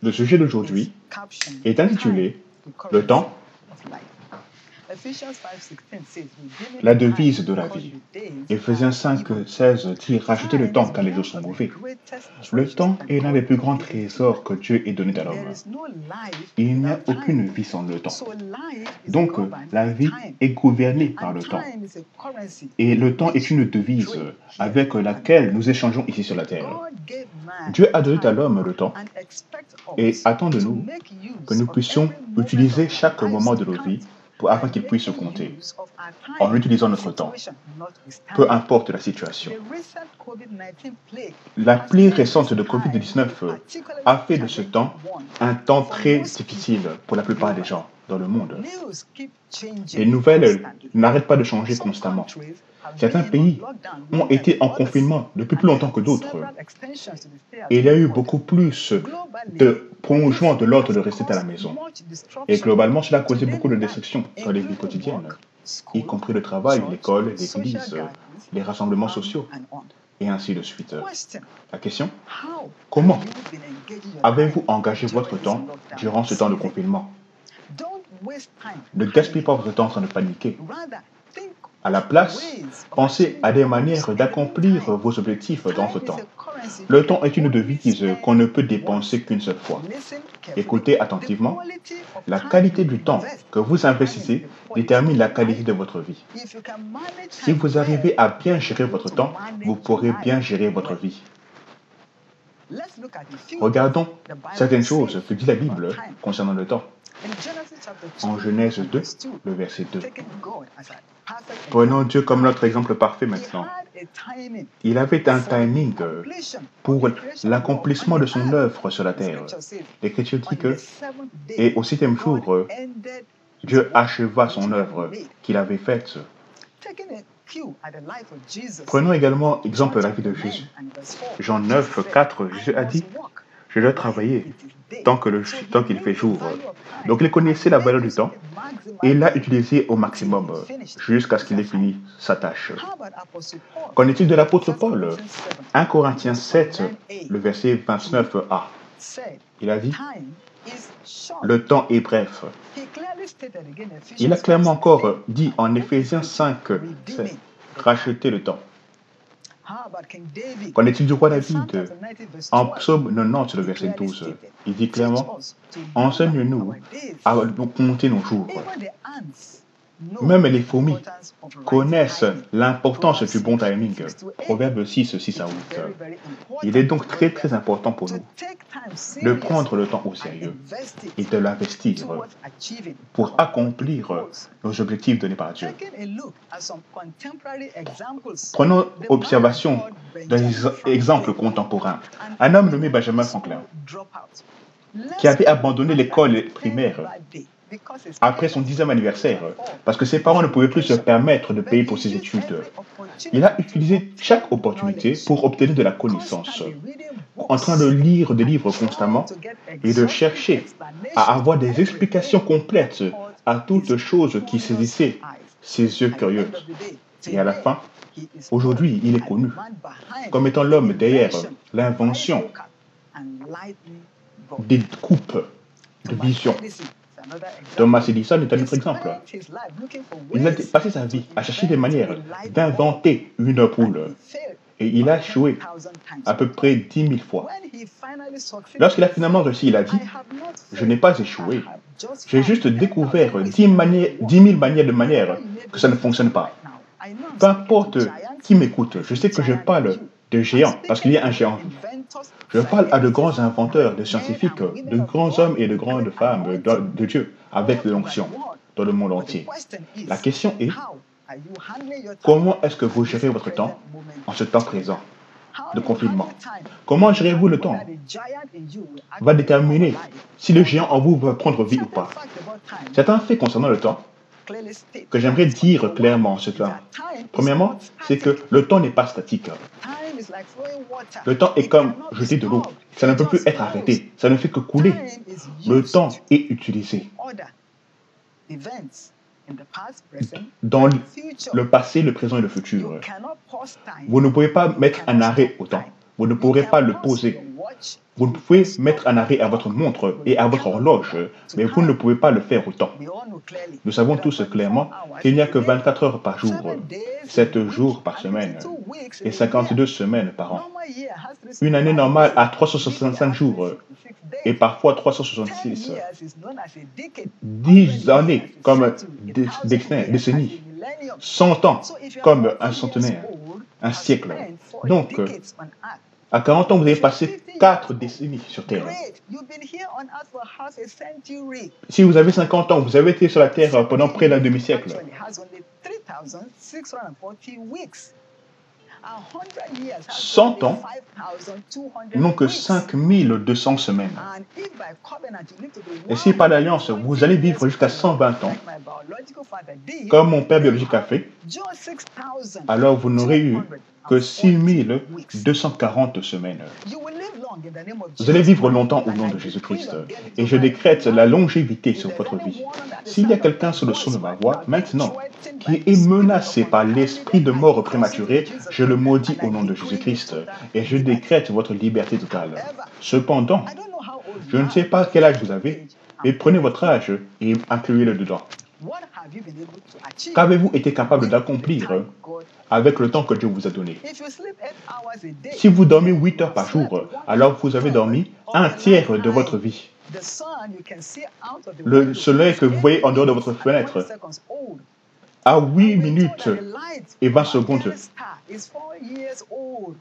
Le sujet d'aujourd'hui est intitulé Le temps, la devise de la vie. Éphésiens 5, 16 dit racheter le temps car les jours sont mauvais. Le temps est l'un des plus grands trésors que Dieu ait donné à l'homme. Il n'y a aucune vie sans le temps. Donc, la vie est gouvernée par le temps. Et le temps est une devise avec laquelle nous échangeons ici sur la terre. Dieu a donné à l'homme le temps et attend de nous que nous puissions utiliser chaque moment de nos vies afin qu'il puisse compter en utilisant notre temps, peu importe la situation. La plaie récente de Covid-19 a fait de ce temps un temps très difficile pour la plupart des gens dans le monde. Les nouvelles n'arrêtent pas de changer constamment. Certains pays ont été en confinement depuis plus longtemps que d'autres. Et il y a eu beaucoup plus de prolongement de l'ordre de rester à la maison. Et globalement, cela a causé beaucoup de destruction dans les vies quotidiennes, y compris le travail, l'école, l'église, les rassemblements sociaux, et ainsi de suite. La question, comment avez-vous engagé votre temps durant ce temps de confinement? Ne gaspillez pas votre temps en train de paniquer. À la place, pensez à des manières d'accomplir vos objectifs dans ce temps. Le temps est une devise qu'on ne peut dépenser qu'une seule fois. Écoutez attentivement. La qualité du temps que vous investissez détermine la qualité de votre vie. Si vous arrivez à bien gérer votre temps, vous pourrez bien gérer votre vie. Regardons certaines choses que dit la Bible concernant le temps. En Genèse 2, le verset 2. Prenons Dieu comme notre exemple parfait maintenant. Il avait un timing pour l'accomplissement de son œuvre sur la terre. L'Écriture dit que, et au 7e jour, Dieu acheva son œuvre qu'il avait faite. Prenons également exemple de la vie de Jésus. Jean 9, 4, Jésus a dit, je dois travailler tant qu'il fait jour. Donc il connaissait la valeur du temps et il l'a utilisé au maximum jusqu'à ce qu'il ait fini sa tâche. Qu'en est-il de l'apôtre Paul? 1 Corinthiens 7, le verset 29a. Il a dit, le temps est bref. Il a clairement encore dit en Éphésiens 5, racheter le temps. Qu'en est-il du roi David? En psaume 90, le verset 12, il dit clairement, enseigne-nous à compter nos jours. Même les fourmis connaissent l'importance du bon timing. Proverbe 6, 6 à 8. Il est donc très très important pour nous de prendre le temps au sérieux et de l'investir pour accomplir nos objectifs donnés par Dieu. Prenons observation d'un exemple contemporain. Un homme nommé Benjamin Franklin, qui avait abandonné l'école primaire après son 10e anniversaire, parce que ses parents ne pouvaient plus se permettre de payer pour ses études. Il a utilisé chaque opportunité pour obtenir de la connaissance, en train de lire des livres constamment et de chercher à avoir des explications complètes à toutes choses qui saisissaient ses yeux curieux. Et à la fin, aujourd'hui, il est connu comme étant l'homme derrière l'invention des coupes de vision. Thomas Edison est un autre exemple. Il a passé sa vie à chercher des manières d'inventer une ampoule. Et il a échoué à peu près 10 000 fois. Lorsqu'il a finalement réussi, il a dit, je n'ai pas échoué. J'ai juste découvert 10 000 manières que ça ne fonctionne pas. Peu importe qui m'écoute, je sais que je parle de géants, parce qu'il y a un géant. Je parle à de grands inventeurs, de scientifiques, de grands hommes et de grandes femmes de Dieu, avec de l'onction dans le monde entier. La question est, comment est-ce que vous gérez votre temps en ce temps présent de confinement? Comment gérez-vous le temps va déterminer si le géant en vous va prendre vie ou pas. C'est un fait concernant le temps que j'aimerais dire clairement ce temps. Premièrement, c'est que le temps n'est pas statique. Le temps est comme jeter de l'eau. Ça ne peut plus être arrêté. Ça ne fait que couler. Le temps est utilisé dans le passé, le présent et le futur. Vous ne pouvez pas mettre un arrêt au temps. Vous ne pourrez pas le poser. Vous pouvez mettre un arrêt à votre montre et à votre horloge, mais vous ne pouvez pas le faire autant. Nous savons tous clairement qu'il n'y a que 24 heures par jour, 7 jours par semaine et 52 semaines par an. Une année normale a 365 jours et parfois 366. 10 années comme décennies. 100 ans comme un centenaire, un siècle. Donc, à 40 ans, vous avez passé 4 décennies sur Terre. Si vous avez 50 ans, vous avez été sur la Terre pendant près d'un demi-siècle. 100 ans n'ont que 5200 semaines. Et si par l'alliance, vous allez vivre jusqu'à 120 ans, comme mon père biologique a fait, alors vous n'aurez eu que 6240 semaines. Vous allez vivre longtemps au nom de Jésus-Christ. Et je décrète la longévité sur votre vie. S'il y a quelqu'un sous le son de ma voix, maintenant, qui est menacé par l'esprit de mort prématurée, je le maudis au nom de Jésus-Christ. Et je décrète votre liberté totale. Cependant, je ne sais pas quel âge vous avez, mais prenez votre âge et incluez-le dedans. Qu'avez-vous été capable d'accomplir avec le temps que Dieu vous a donné? Si vous dormez 8 heures par jour, alors vous avez dormi un tiers de votre vie. Le soleil que vous voyez en dehors de votre fenêtre a 8 minutes et 20 secondes.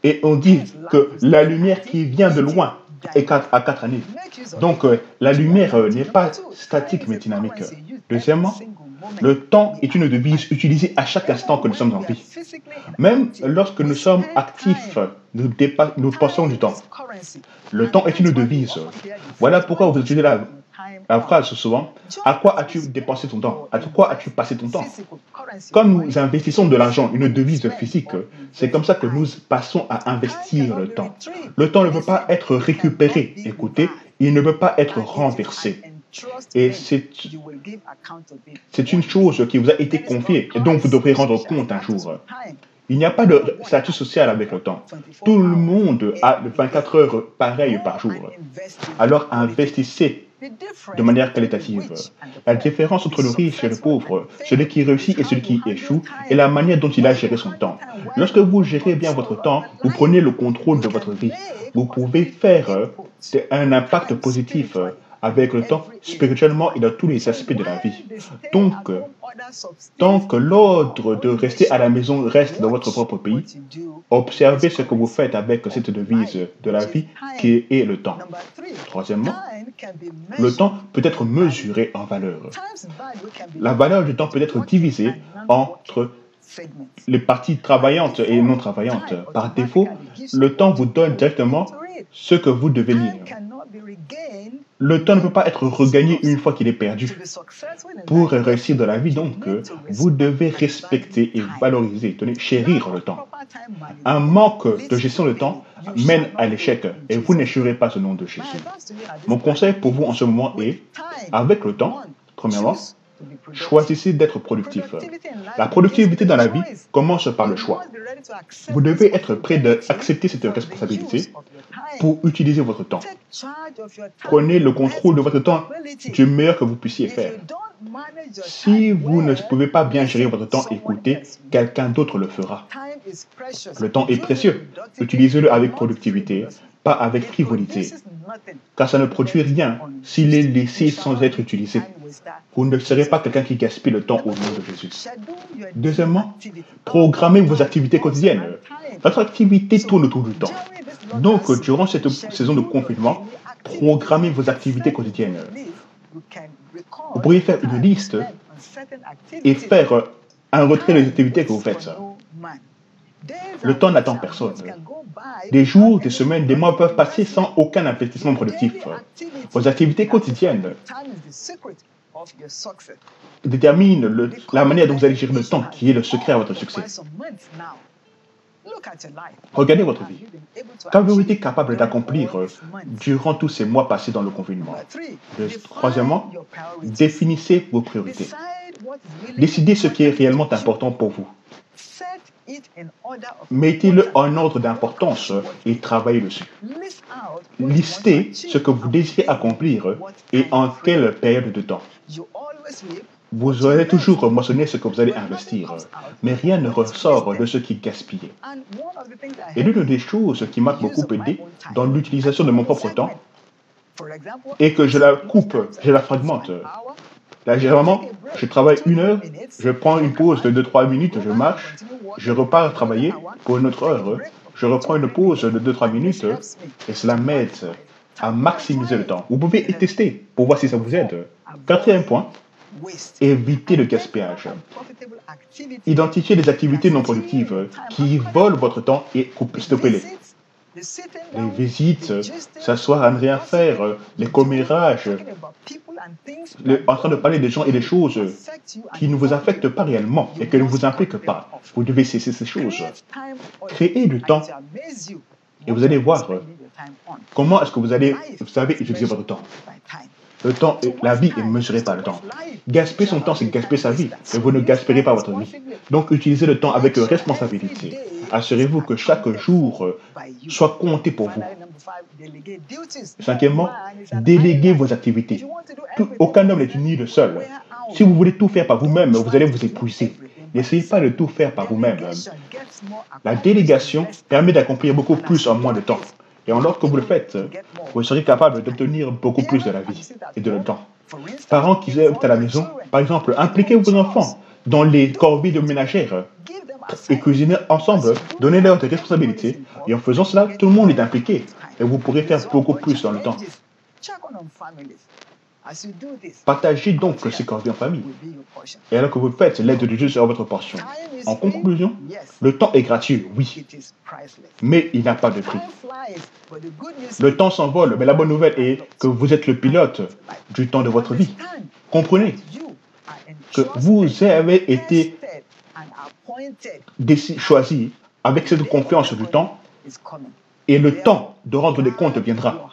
Et on dit que la lumière qui vient de loin est à 4 années. Donc, la lumière n'est pas statique mais dynamique. Deuxièmement, le temps est une devise utilisée à chaque instant que nous sommes en vie. Même lorsque nous sommes actifs, nous passons du temps. Le temps est une devise. Voilà pourquoi vous utilisez la phrase souvent. À quoi as-tu dépensé ton temps? À quoi as-tu passé ton temps? Quand nous investissons de l'argent, une devise physique, c'est comme ça que nous passons à investir le temps. Le temps ne peut pas être récupéré. Écoutez, il ne peut pas être renversé. Et c'est une chose qui vous a été confiée et dont vous devrez rendre compte un jour. Il n'y a pas de statut social avec le temps. Tout le monde a 24 heures pareilles par jour. Alors investissez de manière qualitative. La différence entre le riche et le pauvre, celui qui réussit et celui qui échoue, est la manière dont il a géré son temps. Lorsque vous gérez bien votre temps, vous prenez le contrôle de votre vie. Vous pouvez faire un impact positif avec le temps, spirituellement et dans tous les aspects de la vie. Donc, tant que l'ordre de rester à la maison reste dans votre propre pays, observez ce que vous faites avec cette devise de la vie qui est le temps. Troisièmement, le temps peut être mesuré en valeur. La valeur du temps peut être divisée entre les parties travaillantes et non travaillantes. Par défaut, le temps vous donne directement ce que vous devez lire. Le temps ne peut pas être regagné une fois qu'il est perdu. Pour réussir dans la vie, donc, vous devez respecter et valoriser, chérir le temps. Un manque de gestion de temps mène à l'échec et vous n'échouerez pas au nom de Jésus. Mon conseil pour vous en ce moment est, avec le temps, premièrement, choisissez d'être productif. La productivité dans la vie commence par le choix. Vous devez être prêt d'accepter cette responsabilité pour utiliser votre temps. Prenez le contrôle de votre temps du meilleur que vous puissiez faire. Si vous ne pouvez pas bien gérer votre temps, écoutez, quelqu'un d'autre le fera. Le temps est précieux. Utilisez-le avec productivité, pas avec frivolité. Car ça ne produit rien s'il est laissé sans être utilisé. Vous ne serez pas quelqu'un qui gaspille le temps au nom de Jésus. Deuxièmement, programmez vos activités quotidiennes. Votre activité tourne autour du temps. Donc, durant cette saison de confinement, programmez vos activités quotidiennes. Vous pourriez faire une liste et faire un retrait des activités que vous faites. Le temps n'attend personne. Des jours, des semaines, des mois peuvent passer sans aucun investissement productif. Vos activités quotidiennes déterminent la manière dont vous allez gérer le temps, qui est le secret à votre succès. Regardez votre vie. Qu'avez-vous été capable d'accomplir durant tous ces mois passés dans le confinement? Troisièmement, définissez vos priorités. Décidez ce qui est réellement important pour vous. Mettez-le en ordre d'importance et travaillez dessus. listez ce que vous désirez accomplir et en quelle période de temps. Vous aurez toujours mentionné ce que vous allez investir, mais rien ne ressort de ce qui est gaspillé. Et l'une des choses qui m'a beaucoup aidé dans l'utilisation de mon propre temps est que je la coupe, je la fragmente. Là, généralement, je travaille 1 heure, je prends une pause de 2-3 minutes, je marche, je repars travailler pour une autre heure, je reprends une pause de 2-3 minutes et cela m'aide à maximiser le temps. Vous pouvez tester pour voir si ça vous aide. 4e point, évitez le gaspillage. Identifiez les activités non productives qui volent votre temps et stoppez-les. Les visites, s'asseoir à ne rien faire, les commérages, en train de parler des gens et des choses qui ne vous affectent pas réellement et qui ne vous impliquent pas. Vous devez cesser ces choses. Créez du temps et vous allez voir comment est-ce que vous savez utiliser votre temps. Le temps, la vie est mesurée par le temps. Gaspiller son temps, c'est gaspiller sa vie, et vous ne gaspillez pas votre vie. Donc, utilisez le temps avec responsabilité. Assurez-vous que chaque jour soit compté pour vous. 5e, déléguez vos activités. Aucun homme n'est uni de seul. Si vous voulez tout faire par vous-même, vous allez vous épuiser. N'essayez pas de tout faire par vous-même. La délégation permet d'accomplir beaucoup plus en moins de temps. Et lorsque vous le faites, vous serez capable d'obtenir beaucoup plus de la vie et de le temps. Parents qui sont à la maison, par exemple, impliquez vos enfants dans les corvées de ménagères et cuisinez ensemble, donnez-leur des responsabilités. Et en faisant cela, tout le monde est impliqué et vous pourrez faire beaucoup plus dans le temps. Partagez donc ces corvées en famille. Et alors que vous le faites, l'aide de Dieu sera votre portion. En conclusion, le temps est gratuit, oui, mais il n'a pas de prix. Le temps s'envole, mais la bonne nouvelle est que vous êtes le pilote du temps de votre vie. Comprenez que vous avez été choisi avec cette confiance du temps et le temps de rendre des comptes viendra.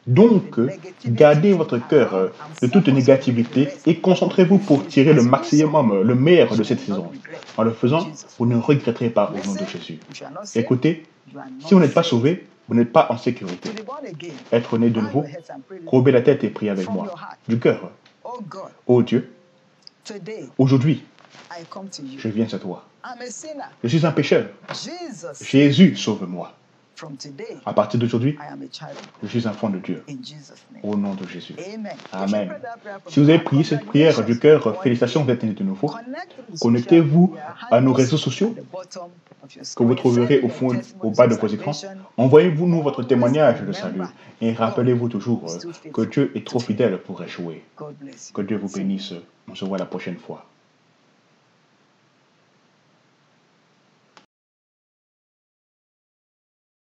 Donc, gardez votre cœur de toute négativité et concentrez-vous pour tirer le maximum, le meilleur de cette saison. En le faisant, vous ne regretterez pas au nom de Jésus. Écoutez, si vous n'êtes pas sauvé, vous n'êtes pas en sécurité. Être né de nouveau, courbez la tête et priez avec moi. Du cœur. Oh Dieu, aujourd'hui, je viens à toi. Je suis un pécheur. Jésus, sauve-moi. À partir d'aujourd'hui, je suis un enfant de Dieu. Au nom de Jésus. Amen. Si vous avez prié cette prière du cœur, félicitations d'être né de nouveau. Connectez-vous à nos réseaux sociaux que vous trouverez au bas de vos écrans. Envoyez-nous votre témoignage de salut. Et rappelez-vous toujours que Dieu est trop fidèle pour échouer. Que Dieu vous bénisse. On se voit la prochaine fois.